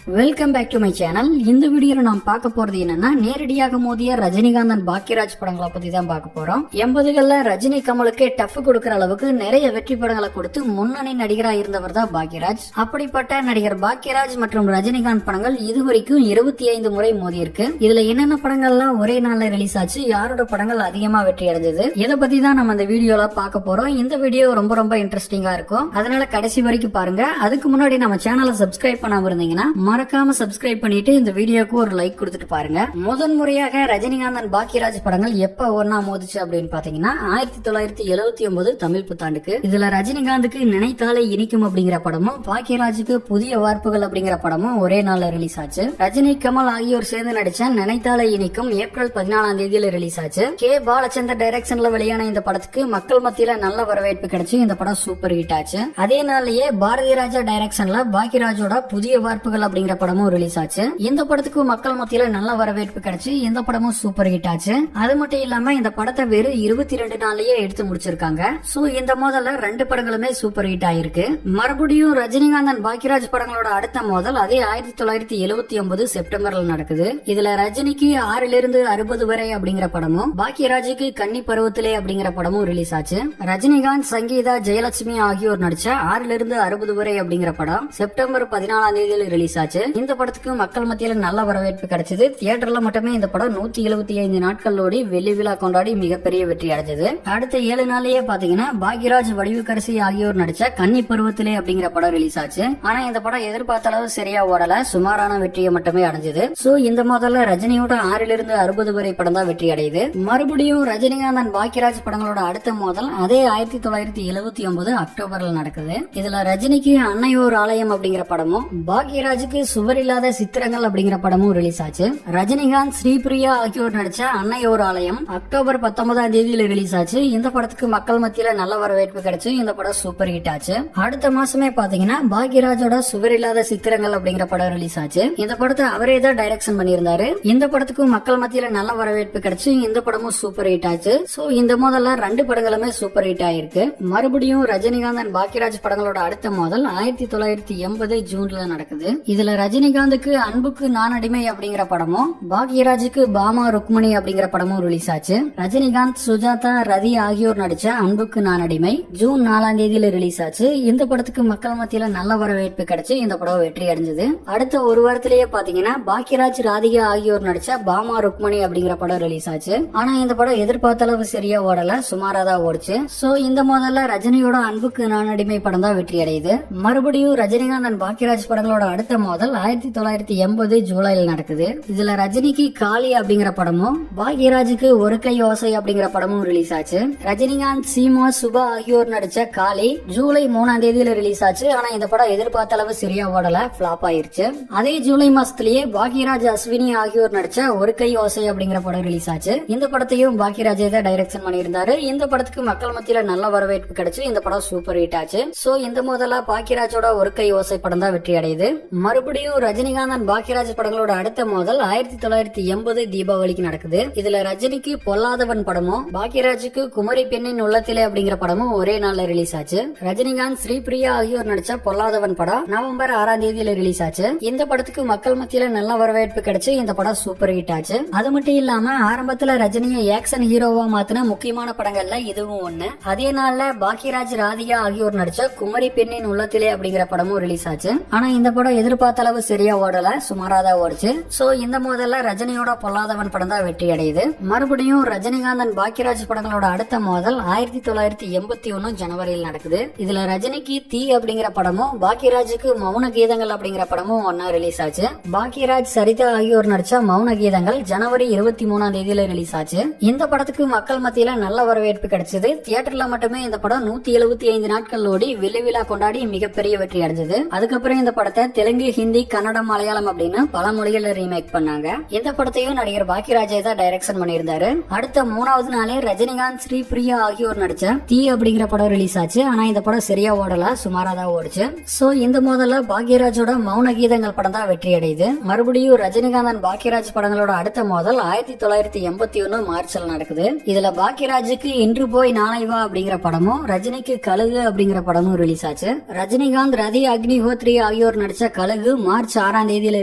Welcome back to my channel. இந்த வீடியோல நாம் பார்க்க போறது என்னன்னா, நேரடியாக மோதிய ரஜினிகாந்தன் பாக்கியராஜ் படங்களை பத்தி தான் பார்க்க போறோம். 80கள்ல ரஜினி கமலுக்கு டஃப் கொடுக்கற அளவுக்கு நிறைய வெற்றி படங்களை கொடுத்து முன்னணி நடிகரா இருந்தவர் தான் பாக்கியராஜ். அப்படிப்பட்ட நடிகர் பாக்கியராஜ் மற்றும் ரஜினிகாந்த் படங்கள் இதுவரைக்கும் 25 முறை மோதி இருக்கு. இதுல என்னென்ன படங்கள்லாம் ஒரே நாள்ல ரிலீஸ் ஆச்சு, யாரோட படங்கள் அதிகமா வெற்றி அடைஞ்சது, இதை பத்தி தான் நம்ம இந்த வீடியோல பார்க்க போறோம். இந்த வீடியோ ரொம்ப இன்ட்ரெஸ்டிங்கா இருக்கும், அதனால கடைசி வரைக்கும் பாருங்க. அதுக்கு முன்னாடி நம்ம சேனலை சப்ஸ்கிரைப் பண்ணாம இருந்தீங்கன்னா மறக்காம சப்ஸ்கிரைப் பண்ணிட்டு இந்த வீடியோக்கு ஒரு லைக் கொடுத்துட்டு பாருங்க. முதன் முறையாக ரஜினிகாந்தன் பாக்கியராஜ் படங்கள் எப்ப ஒன்னா மோதிச்சு அப்படின்னு பாத்தீங்கன்னா 1979 தமிழ் புத்தாண்டுக்கு. இதுல ரஜினிகாந்துக்கு நினைத்தாலே இனிக்கும் அப்படிங்கிற படமும் பாக்கியராஜுக்கு புதிய வார்ப்புகள் அப்படிங்கிற படமும் ஒரே நாள்ல ரிலீஸ் ஆச்சு. ரஜினி கமல் ஆகியோர் சேர்ந்து நடிச்ச நினைத்தாலே இனிக்கும் ஏப்ரல் 14ஆம் தேதியில ரிலீஸ் ஆச்சு. கே பாலச்சந்தர் டைரக்ஷன்ல வெளியான இந்த படத்துக்கு மக்கள் மத்தியில நல்ல வரவேற்பு கிடைச்சு இந்த படம் சூப்பர் ஹிட் ஆச்சு. அதே நாள்லயே பாரதி ராஜா டைரக்ஷன்ல பாக்கியராஜோட புதிய வார்ப்புகள் அப்படிங்கிற படமும் ரிலீஸ் ஆச்சு. இந்த படத்துக்கு மக்கள் மத்தியில நல்ல வரவேற்பு கிடைச்சு இந்த படமும் சூப்பர் ஹிட் ஆச்சு. அது மட்டும் இல்லாம இந்த படத்தை வெறும் 22 நாள்லயே எடுத்து முடிச்சிருக்காங்க. சோ இந்த மோதல்ல 2 படங்களுமே சூப்பர் ஹிட் ஆயிருக்கு. மறுபடியும் ரஜினிகாந்தன் பாக்கியராஜ் படங்களோட அடுத்த மோதல் அதே 1979 செப்டம்பர்ல நடக்குது. இதுல ரஜினிக்கு 6 இருந்து 60 வரை அப்படிங்கிற படமும் பாக்கியராஜுக்கு கன்னி பருவத்திலே அப்படிங்கிற படமும் ரிலீஸ் ஆச்சு. ரஜினிகாந்த், சங்கீதா, ஜெயலட்சுமி ஆகியோர் நடிச்ச 6 இருந்து 60 வரை அப்படிங்கிற படம் செப்டம்பர் 14ஆம் தேதியில ரிலீஸ் ஆச்சு. இந்த படத்துக்கு மக்கள் மத்தியில நல்ல வரவேற்பு கிடைச்சது. தியேட்டர்ல மட்டுமே இந்த படம் 175 நாட்கள் ஓடி வெள்ளி விழா கொண்டாடி மிகப்பெரிய வெற்றி அடைஞ்சது. அடுத்த 7 நாளையே பாத்தீங்கன்னா பாக்யராஜ், வடிவுக்கரசி ஆகியோர் நடிச்ச கன்னி பருவத்திலே அப்படிங்கிற படம் ரிலீஸ் ஆச்சு. ஆனா இந்த படம் எதிர்பார்த்த அளவு சரியா ஓடல, சுமாரான வெற்றியை மட்டுமே அடைஞ்சது. சோ இந்த முதல்ல ரஜினியோட 6 இருந்து 60 வரை படம் தான் வெற்றி அடையுது. மறுபடியும் ரஜினிகாந்தன் பாக்யராஜ் படங்களோட அடுத்த மோதல் அதே 1979 அக்டோபர்ல நடக்குது. இதுல ரஜினிக்கு அன்னையோர் ஆலயம் அப்படிங்கிற படமும் பாக்யராஜுக்கு சுவர் இல்லாத சித்திரங்கள் அப்படிங்கிற படமும் ரிலீஸ் ஆச்சு. ரஜினிகாந்த், ஸ்ரீபிரியா ஆகியோர் நடிச்ச அன்னையோர் ஆலயம் அக்டோபர் 19ஆம் தேதியில ரிலீஸ் ஆச்சு. இந்த படத்துக்கு மக்கள் மத்தியில நல்ல வரவேற்பு கிடைச்சு இந்த படம் சூப்பர் ஹிட் ஆச்சு. அடுத்த மாசமே பாத்தீங்கன்னா பாக்யராஜோட சுவர் இல்லாத சித்திரங்கள் அப்படிங்கிற படம் ரிலீஸ் ஆச்சு. இந்த படத்தை அவரே தான் டைரக்ஷன் பண்ணியிருந்தாரு. இந்த படத்துக்கு மக்கள் மத்தியில நல்ல வரவேற்பு கிடைச்சு இந்த படமும் சூப்பர் ஹிட் ஆச்சு. சோ இந்த மோதல்ல 2 படங்களுமே சூப்பர் ஹிட் ஆயிருக்கு. மறுபடியும் ரஜினிகாந்தன் பாக்யராஜ் படங்களோட அடுத்த மோதல் 1980 ஜூன்ல நடக்குது. இதுல ரஜினிகாந்துக்கு அன்புக்கு நான் அடிமை அப்படிங்கிற படமும் பாக்யராஜுக்கு பாமா ருக்மணி அப்படிங்கிற படமும் ரிலீஸ் ஆச்சு. ரஜினிகாந்த், சுஜாதா, ரதி ஆகியோர் நடிச்ச அன்புக்கு நான் அடிமை ஜூன் 4ஆம் தேதியில ரிலீஸ் ஆச்சு. இந்த படத்துக்கு மக்கள் மத்தியில நல்ல வரவேற்பு கிடைச்சு இந்த படம் வெற்றி அடைஞ்சது. அடுத்த ஒரு வாரத்திலேயே பாத்தீங்கன்னா பாக்யராஜ், ராதிகா ஆகியோர் நடிச்ச பாமா ருக்மணி அப்படிங்கிற படம் ரிலீஸ் ஆச்சு. ஆனா இந்த படம் எதிர்பார்த்த அளவு சரியா ஓடல, சுமாரா தான் ஓடுச்சு. சோ இந்த முதல்ல ரஜினியோட அன்புக்கு நான் அடிமை படம் தான் வெற்றி அடையுது. மறுபடியும் ரஜினிகாந்தன் பாக்யராஜ் படங்களோட அடுத்த மோதல் 1980 ஜூலைல நடக்குது. இதுல ரஜினிக்கு காளி அப்படிங்கிற படமும் பாக்யராஜுக்கு ஒரு கை ஓசை அப்படிங்கிற படமும் ரிலீஸ் ஆச்சு. ரஜினிகாந்த், சீமா, சுபா ஆகியோர் நடிச்ச காளி ஜூலை 3ஆம் தேதியில ரிலீஸ் ஆச்சு. ஆனா இந்த படம் எதிர்பார்த்த அளவு சரியா ஓடல, பிளாப் ஆயிருச்சு. அதே ஜூலை மாசத்திலேயே பாக்யராஜ், அஸ்வினி ஆகியோர் நடிச்ச ஒரு கை ஓசை அப்படிங்கிற படம் ரிலீஸ் ஆச்சு. இந்த படத்தையும் பாக்யராஜே தான் டைரக்ஷன் பண்ணியிருந்தாரு. இந்த படத்துக்கு மக்கள் மத்தியில நல்ல வரவேற்பு கிடைச்சு இந்த படம் சூப்பர் ஹிட் ஆச்சு. சோ இந்த முதல்ல பாக்யராஜோட ஒரு கை ஓசை படம் தான் வெற்றி அடையுது. மறுபடியும் ரஜினிகாந்தன் பாக்யராஜ் படங்களோட அடுத்த மோதல் 1980 தீபாவளிக்கு நடக்குது. இதுல ரஜினிக்கு பொல்லாதவன் படமும் பாக்யராஜுக்கு குமரி பெண்ணின் உள்ளத்திலே அப்படிங்கிற படமும் ஒரே நாள்ல ரிலீஸ் ஆச்சு. ரஜினிகாந்த், ஸ்ரீபிரியா ஆகியோர் நடிச்ச பொல்லாதவன் படம் நவம்பர் 6ஆம் தேதியில ரிலீஸ் ஆச்சு. இந்த படத்துக்கு மக்கள் மத்தியில நல்ல வரவேற்பு கிடைச்சு இந்த படம் சூப்பர் ஹிட் ஆச்சு. அது மட்டும் இல்லாம ஆரம்பத்துல ரஜினியை ஆக்சன் ஹீரோவா மாத்தின முக்கியமான படங்கள்ல இதுவும் ஒண்ணு. அதே நாள்ல பாக்யராஜ், ராதிகா ஆகியோர் நடிச்ச குமரி பெண்ணின் உள்ளத்திலே அப்படிங்கிற படமும் ரிலீஸ் ஆச்சு. ஆனா இந்த படம் எதிர்பார்த்த அளவு சரியா ஓடல, சுமாராதான் ஓடுச்சு. சோ இந்த முதல்ல ரஜினியோட பொல்லாதவன் படம் தான் வெற்றி அடையுது. மறுபடியும் ரஜினிகாந்தன் பாக்யராஜ் படங்களோட அடுத்த மோதல் 1981 ஜனவரியில் நடக்குது. இதுல ரஜினிக்கு தீ அப்படிங்கிற படமும் பாக்யராஜுக்கு மௌன கீதங்கள் அப்படிங்கிற படமும் ஒன்னா ரிலீஸ் ஆச்சு. பாக்யராஜ், சரிதா ஆகியோர் நடிச்ச மௌன கீதங்கள் ஜனவரி 23ஆம் தேதியில ரிலீஸ் ஆச்சு. இந்த படத்துக்கு மக்கள் மத்தியில நல்ல வரவேற்பு கிடைச்சது. தியேட்டர்ல மட்டுமே இந்த படம் 175 நாட்கள் ஓடி வெள்ளி விழா கொண்டாடி மிகப்பெரிய வெற்றி அடைஞ்சது. அதுக்கப்புறம் இந்த படத்தை தெலுங்கு, ஹிந்தி, கன்னடம், மலையாளம் அப்படின்னு பல மொழிகள்ல ரீமேக் பண்ணாங்க. இந்த படத்தையும் நடிகர் பாக்யராஜே தான் டைரக்ஷன் பண்ணியிருந்தாரு. அடுத்த 3வது நாளே ரஜினிகாந்த், ஸ்ரீபிரியா ஆகியோர் நடிச்ச தீ அப்படிங்கிற படம் ரிலீஸ் ஆச்சு. ஆனா இந்த படம் சரியா ஓடல, சுமாரா தான் ஓடுச்சு. சோ இந்த முதல்ல பாக்யராஜோட மௌன கீதங்கள் படம் தான் வெற்றி அடையுது. மறுபடியும் ரஜினிகாந்தன் பாக்யராஜ் படங்களோட அடுத்த மோதல் 1981 மார்ச்ல நடக்குது. இதுல பாக்யராஜுக்கு இன்று போய் நாளை வா அப்படிங்கிற படமும் ரஜினிக்கு கழுகு அப்படிங்கிற படமும் ரிலீஸ் ஆச்சு. ரஜினிகாந்த், ரதி, அக்னிஹோத்ரி ஆகியோர் நடிச்ச கழுகு 4 மார்ச் 6ஆம் தேதியில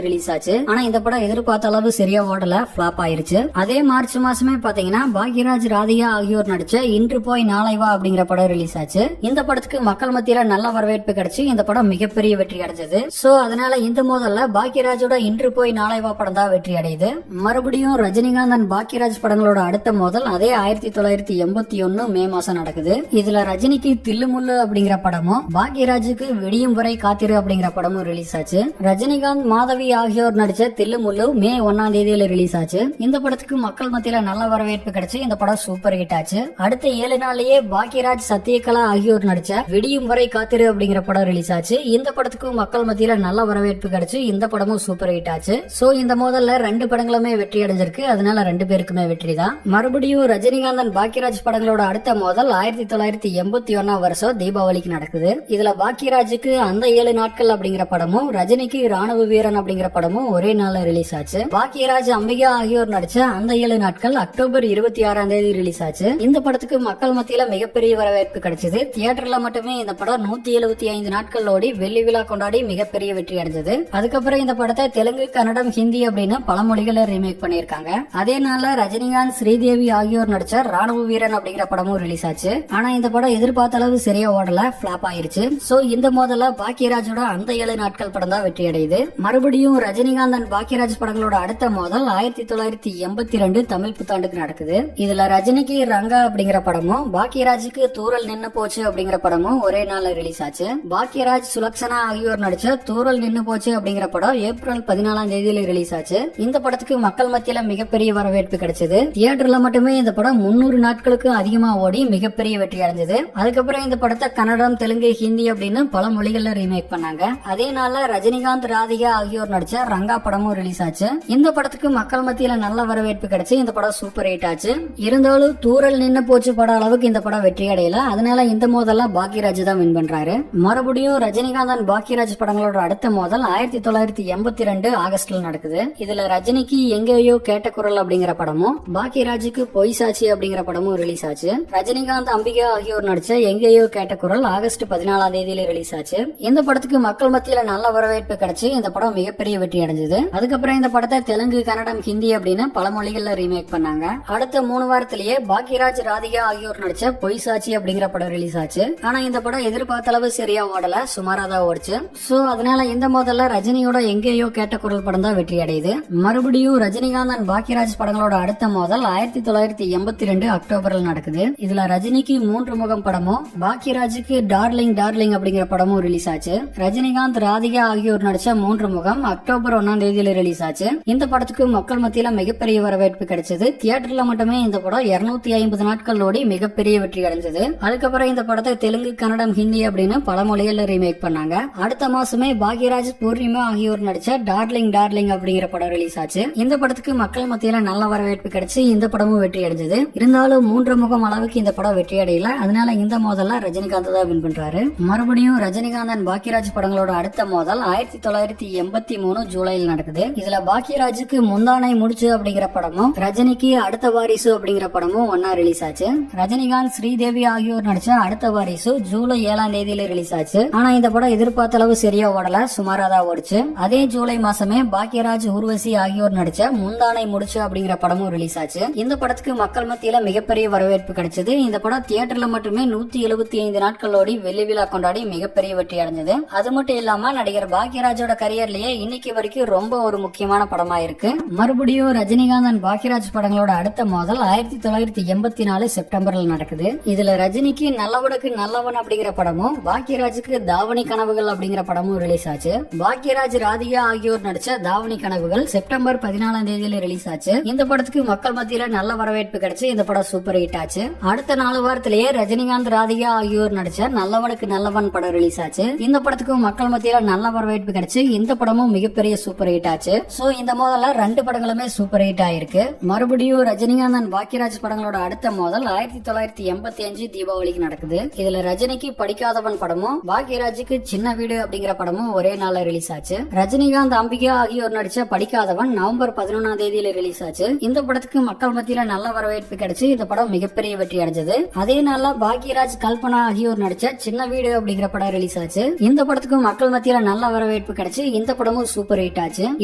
ரிலீஸ் ஆச்சு. ஆனா இந்த படம் எதிர்பார்த்த அளவு சரியா ஓடல, ஃபிளாப் ஆயிருச்சு. அதே மார்ச் மாசமே பாத்தீங்கன்னா பாக்யராஜ் ராதிகா ஆகியோர் நடிச்ச இன்று போய் நாளை வா அப்படிங்கிற படம் ரிலீஸ் ஆச்சு. இந்த படத்துக்கு மக்கள் மத்தியில நல்ல வரவேற்பு கிடைச்சு இந்த படம் மிகப்பெரிய வெற்றி அடைஞ்சது. சோ அதனால இந்த மோதல்ல பாக்யராஜோட இன்று போய் நாளை வா படம் தான் வெற்றி அடையுது. மறுபடியும் ரஜினிகாந்த் பாக்யராஜ் படங்களோட அடுத்த மோதல் அதே 1981 மே மாசம் நடக்குது. இதுல ரஜினிக்கு தில்லுமுல்லு அப்படிங்கிற படமும் பாக்யராஜுக்கு விடியும் வரை காத்திரு அப்படிங்கிற படமும் ரிலீஸ் ஆச்சு. ரஜினிகாந்த் மாதவி ஆகியோர் நடிச்ச தில்லுமுல்லு மே 1ஆம் தேதியில ரிலீஸ் ஆச்சு. இந்த படத்துக்கு மக்கள் மத்தியில நல்ல வரவேற்பு கிடைச்சு இந்த படம் சூப்பர் ஹிட் ஆச்சு. அடுத்த 7 நாள்லயே பாக்யராஜ் சத்யகலா ஆகியோர் நடிச்ச விடியும் வரை காத்திரு அப்படிங்கிற படம் ரிலீஸ் ஆச்சு. இந்த படத்துக்கு மக்கள் மத்தியில நல்ல வரவேற்பு கிடைச்சு இந்த படமும் சூப்பர் ஹிட் ஆச்சு. சோ இந்த மோதல்ல 2 படங்களுமே வெற்றி அடைஞ்சிருக்கு. அதனால 2 பேருக்குமே வெற்றி தான். மறுபடியும் ரஜினிகாந்தன் பாக்யராஜ் படங்களோட அடுத்த மோதல் 1981ஆம் வருஷம் தீபாவளிக்கு நடக்குது. இதுல பாக்யராஜுக்கு அந்த 7 நாட்கள் அப்படிங்கிற படமும் ரஜினிக்கு ராணுவ வீரன் அப்படிங்கிற படமும் ஒரே நாள்ல ரிலீஸ் ஆச்சு. பாக்யராஜ் அம்பிகா ஆகியோர் நடிச்ச அந்த 7 நாட்கள் அக்டோபர் 26ஆம் தேதி ரிலீஸ் ஆச்சு. இந்த படத்துக்கு மக்கள் மத்தியில மிகப்பெரிய வரவேற்பு கிடைச்சது. தியேட்டர்ல மட்டுமே இந்த படம் 175 நாட்கள் ஓடி வெள்ளி விழா கொண்டாடி மிகப்பெரிய வெற்றி அடைஞ்சது. அதுக்கப்புறம் இந்த படத்தை தெலுங்கு, கன்னடம், ஹிந்தி அப்படின்னு பல மொழிகளை ரீமேக் பண்ணிருக்காங்க. அதே நாள்ல ரஜினிகாந்த், ஸ்ரீதேவி ஆகியோர் நடிச்ச ராணுவ வீரன் அப்படிங்கிற படமும் ரிலீஸ் ஆச்சு. ஆனா இந்த படம் எதிர்பார்த்த அளவு சரியா ஓடல, பிளாப் ஆயிருச்சு. சோ இந்த மோதல்ல பாக்யராஜோட அந்த 7 நாட்கள் படம் தான் வெற்றி அடையுது. மறுபடியும் ரஜினிகாந்தன் பாக்யராஜ் படங்களோட அடுத்த மோதல் 1982 தமிழ் புத்தாண்டுக்கு நடக்குது. இதுல ரஜினிக்கு ரங்கா அப்படிங்கிற படமும் பாக்யராஜுக்கு தூரல் நின்னு போச்சு அப்படிங்கிற படமும் ஒரே நாள்ல ரிலீஸ் ஆச்சு. பாக்யராஜ், சுலக்ஷனா ஆகியோர் நடிச்ச தூரல் நின்னு போச்சு அப்படிங்கிற படம் ஏப்ரல் 14ஆம் தேதியில ரிலீஸ் ஆச்சு. இந்த படத்துக்கு மக்கள் மத்தியில மிகப்பெரிய வரவேற்பு கிடைச்சது. தியேட்டர்ல மட்டுமே இந்த படம் 300 நாட்களுக்கு அதிகமா ஓடி மிகப்பெரிய வெற்றி அடைஞ்சது. அதுக்கப்புறம் இந்த படத்தை கன்னடம், தெலுங்கு, ஹிந்தி அப்படின்னு பல மொழிகள்ல ரீமேக் பண்ணாங்க. அதே நாள்ல ரஜினிகாந்த், ராதிகா ஆகியோர் நடிச்ச ரங்கா படமும் ரிலீஸ் ஆச்சு. இந்த படத்துக்கு மக்கள் மத்தியில நல்ல வரவேற்பு கிடைச்சு இந்த படம் சூப்பர் ஹிட் ஆச்சு. இருந்தாலும் தூரல் நின்னு போச்சு படம் அளவுக்கு இந்த படம் வெற்றி அடையல. அதனால இந்த மோதல்ல பாக்யராஜ் தான் வின் பண்றாரு. மறுபடியும் ரஜினிகாந்தன் பாக்யராஜ் படங்களோட அடுத்த மோதல் 1982 ஆகஸ்ட்ல நடக்குது. இதுல ரஜினிக்கு எங்கேயோ கேட்ட குரல் அப்படிங்கிற படமும் பாக்யராஜுக்கு பொய் சாட்சி அப்படிங்கிற படமும் ரிலீஸ் ஆச்சு. ரஜினிகாந்த், அம்பிகா ஆகியோர் நடிச்ச எங்கேயோ கேட்ட குரல் ஆகஸ்ட் 14ஆம் தேதியில ரிலீஸ் ஆச்சு. இந்த படத்துக்கு மக்கள் மத்தியில நல்ல வரவேற்பு கிடைச்சு இந்த படம் மிகப்பெரிய வெற்றி அடைஞ்சது. அதுக்கப்புறம் இந்த படத்தை தெலுங்கு, கன்னடம், ஹிந்தி அப்படின்னு பல மொழிகள்ல ரீமேக் பண்ணாங்க. அடுத்த 3 வாரத்திலேயே பாக்யராஜ், ராதிகா ஆகியோர் நடிச்ச பொய் சாட்சி அப்படிங்கிற படம் ரிலீஸ் ஆச்சு. ஆனா இந்த படம் எதிர்பார்த்த அளவு சரியா ஓடல, சுமாரா தான் ஓடிச்சு. சோ அதனால இந்த மோதல்ல ரஜினியோட எங்கேயோ கேட்ட குரல் படம் தான் வெற்றி அடையுது. மறுபடியும் ரஜினிகாந்தன் பாக்யராஜ் படங்களோட அடுத்த மோதல் 1982 அக்டோபர்ல நடக்குது. இதுல ரஜினிக்கு 3 முகம் படமும் பாக்யராஜுக்கு டார்லிங் டார்லிங் அப்படிங்கிற படமும் ரிலீஸ் ஆச்சு. ரஜினிகாந்த், ராதிகா ஆகியோர் நடிச்ச 3 முகம் அக்டோபர் 1ஆம் தேதியில ரிலீஸ் ஆச்சு. இந்த படத்துக்கு மக்கள் மத்தியில மிகப்பெரிய வரவேற்பு கிடைச்சது. தியேட்டர்ல மட்டுமே இந்த படம் 250 நாட்கள் ஓடி மிகப்பெரிய வெற்றி அடைஞ்சது. அதுக்கப்புறம் இந்த படத்தை தெலுங்கு, கன்னடம், ஹிந்தி அப்படின்னு பல மொழிகள்ல ரீமேக் பண்ணாங்க. அடுத்த மாசமே பாக்யராஜ், பூர்ணிமா ஆகியோர் நடிச்ச டார்லிங் டார்லிங் அப்படிங்கிற படம் ரிலீஸ் ஆச்சு. இந்த படத்துக்கு மக்கள் மத்தியில நல்ல வரவேற்பு கிடைச்சு இந்த படமும் வெற்றி அடைஞ்சது. இருந்தாலும் 3 முகம் அளவுக்கு இந்த படம் வெற்றி அடையல. அதனால இந்த மோதல்ல ரஜினிகாந்த் தான் வின் பண்றாரு. மறுபடியும் ரஜினிகாந்தன் பாக்யராஜ் படங்களோட அடுத்த மோதல் 1983 ஜூலையில் நடக்குது. இதுல பாக்யராஜுக்கு முந்தானை முடிச்சு அப்படிங்கிற படமும் ரஜினிக்கு அடுத்த வாரிசு அப்படிங்கிற படமும் ஒன்னா ரிலீஸ் ஆச்சு. ரஜினிகாந்த், ஸ்ரீதேவி ஆகியோர் நடிச்ச அடுத்த வாரிசு ஜூலை 7ஆம் தேதியில ரிலீஸ் ஆச்சு. ஆனா இந்த படம் எதிர்பார்த்த அளவு சரியா ஓடல, சுமாரா தான் ஓடிச்சு. அதே ஜூலை மாசமே பாக்யராஜ், ஊர்வசி ஆகியோர் நடிச்ச முந்தானை முடிச்சு அப்படிங்கிற படமும் ரிலீஸ் ஆச்சு. இந்த படத்துக்கு மக்கள் மத்தியில மிகப்பெரிய வரவேற்பு கிடைச்சது. இந்த படம் தியேட்டர்ல மட்டுமே 175 நாட்கள் ஓடி வெள்ளி விழா கொண்டாடி மிகப்பெரிய வெற்றி அடைஞ்சது. அது மட்டும் இல்லாம நடிகர் பாக்யராஜோட கரியர்லயே இன்னைக்கு வரைக்கும் ரொம்ப ஒரு முக்கியமான படமா இருக்கு. மறுபடியும் ரஜினிகாந்தன் பாக்யராஜ் படங்களோட அடுத்த மோதல் 1984 செப்டம்பர்ல நடக்குது. இதுல ரஜினிக்கு நல்லவனுக்கு நல்லவன் அப்படிங்கிற படமும் பாக்யராஜுக்கு தாவணி கனவுகள் அப்படிங்கிற படமும் ரிலீஸ் ஆச்சு. பாக்யராஜ், ராதிகா ஆகியோர் நடிச்ச தாவணி கனவுகள் செப்டம்பர் 14ஆம் தேதியில ரிலீஸ் ஆச்சு. இந்த படத்துக்கு மக்கள் மத்தியில நல்ல வரவேற்பு கிடைச்சு இந்த படம் சூப்பர் ஹிட் ஆச்சு. அடுத்த 4 வாரத்திலேயே ரஜினிகாந்த், ராதிகா ஆகியோர் நடிச்ச நல்லவனுக்கு நல்லவன் படம் ரிலீஸ் ஆச்சு. இந்த படத்துக்கு மக்கள் மத்தியில நல்ல வரவேற்பு கிடைச்சு இந்த படமும் மிகப்பெரிய சூப்பர் ஹிட் ஆச்சு. சோ இந்த மோதல்ல 2 படங்களுமே சூப்பர் ஹிட் ஆயிருக்கு. மறுபடியும் ரஜினிகாந்தன் பாக்யராஜ் படங்களோட அடுத்த மோதல் 1985 தீபாவளிக்கு நடக்குது. இதுல ரஜினிக்கு படிக்காதவன் படமும் பாக்யராஜுக்கு சின்ன வீடு அப்படிங்கிற படமும் ஒரே நாள்ல ரிலீஸ் ஆச்சு. ரஜினிகாந்த், அம்பிகா ஆகியோர் நடிச்ச படிக்காதவன் நவம்பர் 11ஆம் தேதியில ரிலீஸ் ஆச்சு. இந்த படத்துக்கு மக்கள் மத்தியில நல்ல வரவேற்பு கிடைச்சு இந்த படம் மிகப்பெரிய வெற்றி அடைஞ்சது. அதே நாள்ல பாக்யராஜ், கல்பனா ஆகியோர் நடிச்ச சின்ன வீடு அப்படிங்கிற படம் ரிலீஸ் ஆச்சு. இந்த படத்துக்கு மக்கள் மத்தியில நல்ல வரவேற்பு வரவேற்பு கிடைச்சு இந்த படமும் சூப்பர் ஹிட் ஆச்சு.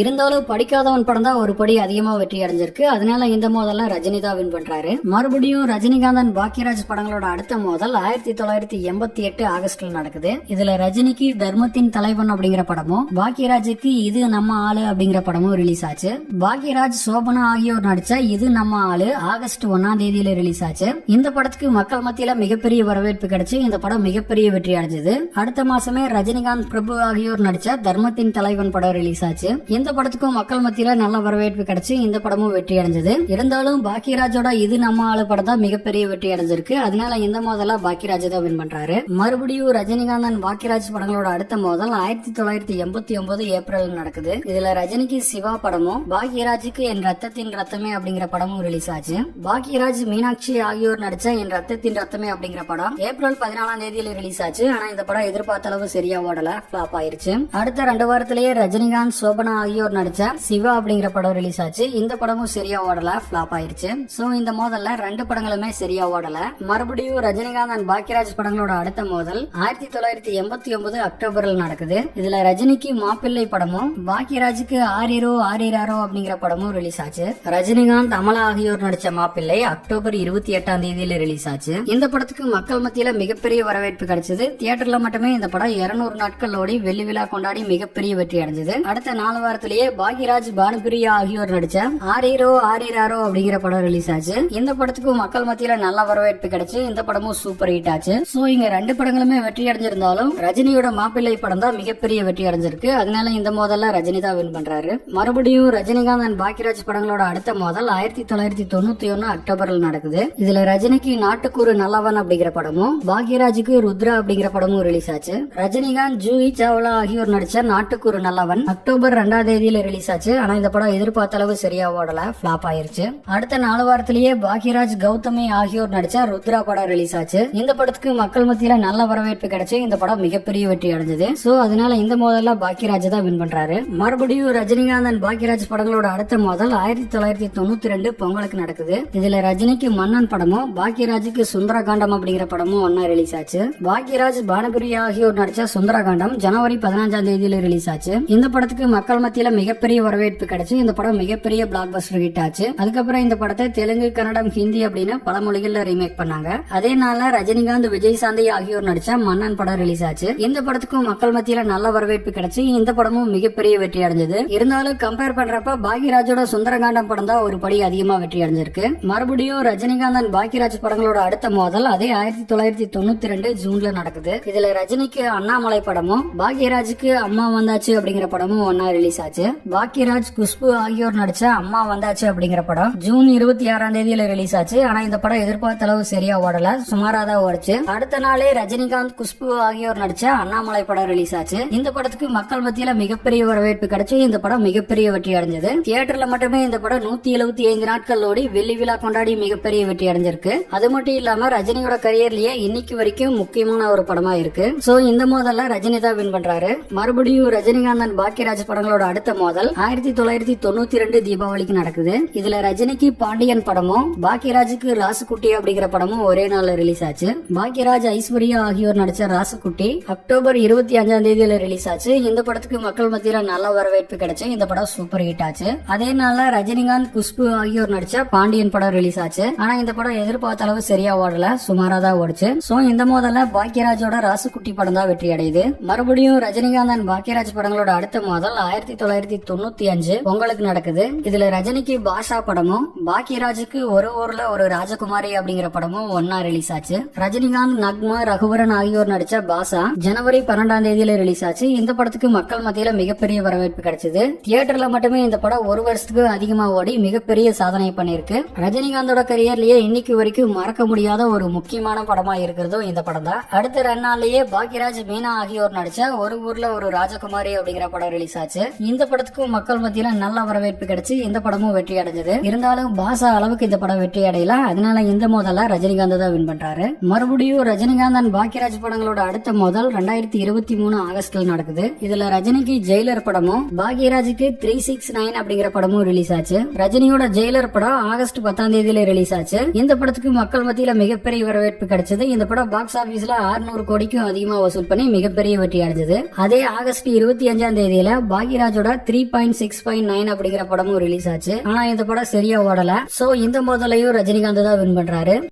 இருந்தாலும் படிக்காதவன் படம் தான் ஒரு படி அதிகமா வெற்றி அடைஞ்சிருக்கு. அதனால இந்த மோதல்ல ரஜினி தான் வின் பண்றாரு. மறுபடியும் ரஜினிகாந்தன் பாக்கியராஜ் படங்களோட அடுத்த மோதல் 1988 ஆகஸ்ட்ல நடக்குது. இதுல ரஜினிக்கு தர்மத்தின் தலைவன் அப்படிங்கிற படமும் பாக்கியராஜுக்கு இது நம்ம ஆளு அப்படிங்கிற படமும் ரிலீஸ் ஆச்சு. பாக்கியராஜ், சோபனா ஆகியோர் நடிச்ச இது நம்ம ஆளு ஆகஸ்ட் 1ஆம் தேதியில ரிலீஸ் ஆச்சு. இந்த படத்துக்கு மக்கள் மத்தியில மிகப்பெரிய வரவேற்பு கிடைச்சு இந்த படம் மிகப்பெரிய வெற்றி அடைஞ்சது. அடுத்த மாசமே ரஜினிகாந்த், பிரபு ஆகியோர் நடிச்ச தர்மத்தின் தலைவன் படம் ரிலீஸ் ஆச்சு. இந்த படத்துக்கும் மக்கள் மத்தியில நல்ல வரவேற்பு கிடைச்சு இந்த படமும் வெற்றி அடைஞ்சது. இருந்தாலும் பாக்கியராஜோட இது நம்ம ஆளு படம் தான் மிகப்பெரிய வெற்றி அடைஞ்சிருக்கு. அதனால இந்த மோதல பாக்கியராஜ் தான் வின் பண்றாரு. மறுபடியும் ரஜினிகாந்தன் பாக்கியராஜ் படங்களோட அடுத்த மோதல் 1989 ஏப்ரல் நடக்குது. இதுல ரஜினிக்கு சிவா படமும் பாக்கியராஜுக்கு என் ரத்தத்தின் ரத்தமே அப்படிங்கிற படமும் ரிலீஸ் ஆச்சு. பாக்கியராஜ், மீனாட்சி ஆகியோர் நடிச்ச என் ரத்தத்தின் ரத்தமே அப்படிங்கிற படம் ஏப்ரல் 14ஆம் தேதியில ரிலீஸ் ஆச்சு. ஆனா இந்த படம் எதிர்பார்த்த அளவு சரியா ஓடல, ஃபிளாப் ஆயிருச்சு. அடுத்த 2 வாரத்திலேயே ரஜினிகாந்த், சோபனா ஆகியோர் நடிச்ச சிவா அப்படிங்கிற படம் ரிலீஸ் ஆச்சு. இந்த படமும் சரியா ஓடல, ஃபிளாப் ஆயிருச்சு. சோ இந்த மோதல்ல 2 படங்களுமே சரியா ஓடல. மறுபடியும் ரஜினிகாந்த் பாக்கியராஜ் படங்களோட அடுத்த மோதல் 1989 அக்டோபர்ல நடக்குது. இதுல ரஜினிக்கு மாப்பிள்ளை படமும் பாக்கியராஜுக்கு ஆரிரோ ஆரிராரோ அப்படிங்கிற படமும் ரிலீஸ் ஆச்சு. ரஜினிகாந்த், அமலா ஆகியோர் நடிச்ச மாப்பிள்ளை அக்டோபர் 28ஆம் தேதியில ரிலீஸ் ஆச்சு. இந்த படத்துக்கு மக்கள் மத்தியில மிகப்பெரிய வரவேற்பு கிடைச்சது. தியேட்டர்ல மட்டுமே இந்த படம் 200 நாட்கள் ஓடி வெள்ளி விழா கொண்டாடி மிகப்பெரிய வெற்றி அடைஞ்சது. அடுத்த 4 வாரத்திலேயே பாக்யராஜ், பானுபிரியா ஆகியோர் நடிச்ச ஆரிரோ ஆரிராரோ அப்படிங்கிற படம் ரிலீஸ் ஆச்சு. இந்த படத்துக்கும் மக்கள் மத்தியில நல்ல வரவேற்பு கிடைச்சு இந்த படமும் சூப்பர் ஹிட் ஆச்சு. சோ இங்க 2 படங்களுமே வெற்றி அடைஞ்சிருந்தாலும் ரஜினியோட மாப்பிள்ளை படம் தான் மிகப்பெரிய வெற்றி அடைஞ்சிருக்கு. அதனால இந்த மோதல்ல ரஜினி தான் வின் பண்றாரு. மறுபடியும் ரஜினிகாந்த் பாக்யராஜ் படங்களோட அடுத்த மோதல் 1991 அக்டோபர்ல நடக்குது. இதுல ரஜினிக்கு நாட்டுக்கூறு நல்லவன் அப்படிங்கிற படமும் பாக்யராஜுக்கு ருத்ரா அப்படிங்கிற படமும் ரிலீஸ் ஆச்சு. ரஜினிகாந்த், ஜூஹி சாவ்லா ஆகியோர் நடிச்ச நாட்டுக்கூறு நல்லவன் அக்டோபர் 2ஆம் தேதியில ரிலீஸ் ஆச்சு. ஆனா இந்த படம் எதிர்பார்த்த அளவு சரியா ஓடல, ஃபிளாப் ஆயிருச்சு. அடுத்த 4 வாரத்திலேயே பாக்யராஜ், கௌதமி ஆகியோர் நடிச்ச ருத்ரா படம் ரிலீஸ் ஆச்சு. இந்த படத்துக்கு மக்கள் மத்தியில நல்ல வரவேற்பு கிடைச்சு இந்த படம் மிகப்பெரிய வெற்றி அடைஞ்சது. சோ அதனால இந்த மோதல்ல பாக்யராஜ் தான் வின் பண்றாரு. மறுபடியும் ரஜினிகாந்தன் பாக்யராஜ் படங்களோட அடுத்த மோதல் 1992 பொங்கலுக்கு நடக்குது. இதுல ரஜினிக்கு மன்னன் படமும் பாக்யராஜுக்கு சுந்தரகாண்டம் அப்படிங்கிற படமும் ஒன்னா ரிலீஸ் ஆச்சு. பாக்யராஜ், பானுபிரியா ஆகியோர் நடிச்ச சுந்தரகாண்டம் ஜனவரி 15ஆம் தேதியில ரிலீஸ் ஆச்சு. இந்த படத்துக்கு மக்கள் மத்தியில மிகப்பெரிய வரவேற்பு கிடைச்சு இந்த படம் மிகப்பெரிய பிளாக் பஸ்டர் ஹிட் ஆச்சு. அதுக்கப்புறம் இந்த படத்தை தெலுங்கு, கன்னடம், ஹிந்தி அப்படின்னு பல மொழிகள்ல ரீமேக் பண்ணாங்க. அதே நாள்ல ரஜினிகாந்த், விஜய் சாந்தி ஆகியோர் நடிச்ச மன்னன் படம் ரிலீஸ் ஆச்சு. இந்த படத்துக்கும் மக்கள் மத்தியில நல்ல வரவேற்பு கிடைச்சு இந்த படமும் மிகப்பெரிய வெற்றி அடைஞ்சது. இருந்தாலும் கம்பேர் பண்றப்ப பாக்யராஜோட சுந்தரகாண்டம் படம் தான் ஒரு படி அதிகமா வெற்றி அடைஞ்சிருக்கு. மறுபடியும் ரஜினிகாந்தன் பாக்யராஜ் படங்களோட அடுத்த மோதல் அதே 1992 ஜூன்ல நடக்குது. இதுல ரஜினிக்கு அண்ணாமலை படமும் பாக்யராஜுக்கு அம்மா வந்தாச்சு அப்படிங்கிற படமும் ஒன்னா ரிலீஸ் ஆச்சு. பாக்யராஜ், குஷ்பு ஆகியோர் நடிச்ச அம்மா வந்தாச்சு அப்படிங்கிற படம் ஜூன் 26ஆம் தேதியில ரிலீஸ் ஆச்சு. ஆனா இந்த படம் எதிர்பார்த்த அளவு சரியா ஓடல, சுமாராதான் ஓடுச்சு. அடுத்த நாளே ரஜினிகாந்த், குஷ்பு ஆகியோர் நடிச்ச அண்ணாமலை படம் ரிலீஸ் ஆச்சு. இந்த படத்துக்கு மக்கள் மத்தியில மிகப்பெரிய வரவேற்பு கிடைச்சு இந்த படம் மிகப்பெரிய வெற்றி அடைஞ்சது. தியேட்டர்ல மட்டுமே இந்த படம் 175 நாட்கள் ஓடி வெள்ளி விழா கொண்டாடி மிகப்பெரிய வெற்றி அடைஞ்சிருக்கு. அது மட்டும் இல்லாம ரஜினியோட கரியர்லயே இன்னைக்கு வரைக்கும் முக்கியமான ஒரு படமா இருக்கு. சோ இந்த மோதல்ல ரஜினி தான் வின் பண்றாரு. மறுபடியும் ரஜினிகாந்தன் பாக்யராஜ் படங்களோட அடுத்த மோதல் 1992 தீபாவளிக்கு நடக்குது. இதுல ரஜினிக்கு பாண்டியன் படமும் பாக்யராஜுக்கு ராசுகுட்டி அப்படிங்கிற படமும் ஒரே நாள்ல ரிலீஸ் ஆச்சு. பாக்யராஜ், ஐஸ்வர்யா ஆகியோர் நடிச்ச ராசுகுட்டி அக்டோபர் 25ஆம் தேதியில ரிலீஸ் ஆச்சு. இந்த படத்துக்கு மக்கள் மத்தியில நல்ல வரவேற்பு கிடைச்சு இந்த படம் சூப்பர் ஹிட் ஆச்சு. அதே நாள்ல ரஜினிகாந்த், குஷ்பு ஆகியோர் நடிச்ச பாண்டியன் படம் ரிலீஸ் ஆச்சு. ஆனா இந்த படம் எதிர்பார்த்த அளவு சரியா ஓடல, சுமாராதான் ஓடுச்சு. சோ இந்த மோதல்ல பாக்யராஜோட ராசுகுட்டி படம் தான் வெற்றி அடையுது. மறுபடியும் ரஜினிகாந்தன் பாக்யராஜ் படங்களோட அடுத்த மோதல் 1995 பொங்கலுக்கு நடக்குது. இதுல ரஜினிக்கு பாஷா படமும் பாக்யராஜுக்கு ஒரு ஊர்ல ஒரு ராஜகுமாரி அப்படிங்கிற படமும் ஒன்னா ரிலீஸ் ஆச்சு. ரஜினிகாந்த், நக்மா, ரகுவரன் ஆகியோர் நடிச்ச பாஷா ஜனவரி 12ஆம் தேதியில ரிலீஸ் ஆச்சு. இந்த படத்துக்கு மக்கள் மத்தியில மிகப்பெரிய வரவேற்பு கிடைச்சது. தியேட்டர்ல மட்டுமே இந்த படம் 1 வருஷத்துக்கு அதிகமா ஓடி மிகப்பெரிய சாதனை பண்ணிருக்கு. ரஜினிகாந்தோட கரியர்லயே இன்னைக்கு வரைக்கும் மறக்க முடியாத ஒரு முக்கியமான படமா இருக்கிறதும் இந்த படம் தான். அடுத்த 2 நாள்லயே பாக்யராஜ், மீனா ஆகியோர் நடிச்ச ஒரு ஊர்ல ஒரு ராஜகுமாரி அப்படிங்கிற படம் ரிலீஸ் ஆச்சு. இந்த படத்துக்கும் மக்கள் மத்தியில நல்ல வரவேற்பு கிடைச்சு இந்த படமும் வெற்றி அடைஞ்சது. இருந்தாலும் பாஷா அளவுக்கு இந்த படம் வெற்றி அடையல. அதனால இந்த மோதல்ல ரஜினிகாந்த் தான் வின் பண்றாரு. மறுபடியும் ரஜினிகாந்தன் பாக்யராஜ் படங்களோட அடுத்த மோதல் 2023 ஆகஸ்ட்ல நடக்குது. இதுல ரஜினிக்கு ஜெயிலர் படமும் பாக்யராஜுக்கு 369 அப்படிங்கிற படமும் ரிலீஸ் ஆச்சு. ரஜினியோட ஜெயிலர் படம் ஆகஸ்ட் 10ஆம் தேதியில ரிலீஸ் ஆச்சு. இந்த படத்துக்கு மக்கள் மத்தியில மிகப்பெரிய வரவேற்பு கிடைச்சது. இந்த படம் பாக்ஸ் ஆபீஸ்ல 600 கோடிக்கும் அதிகமா வசூல் பண்ணி மிகப்பெரிய வெற்றி அடைஞ்சது. அதே ஆகஸ்ட் 25 பாக்யராஜோட 3.6.9 அப்படிங்கிற படமும் ரிலீஸ் ஆச்சு. ஆனா இந்த படம் சரியா ஓடல. சோ இந்த முதலையும் ரஜினிகாந்த் தான் வின் பண்றாரு.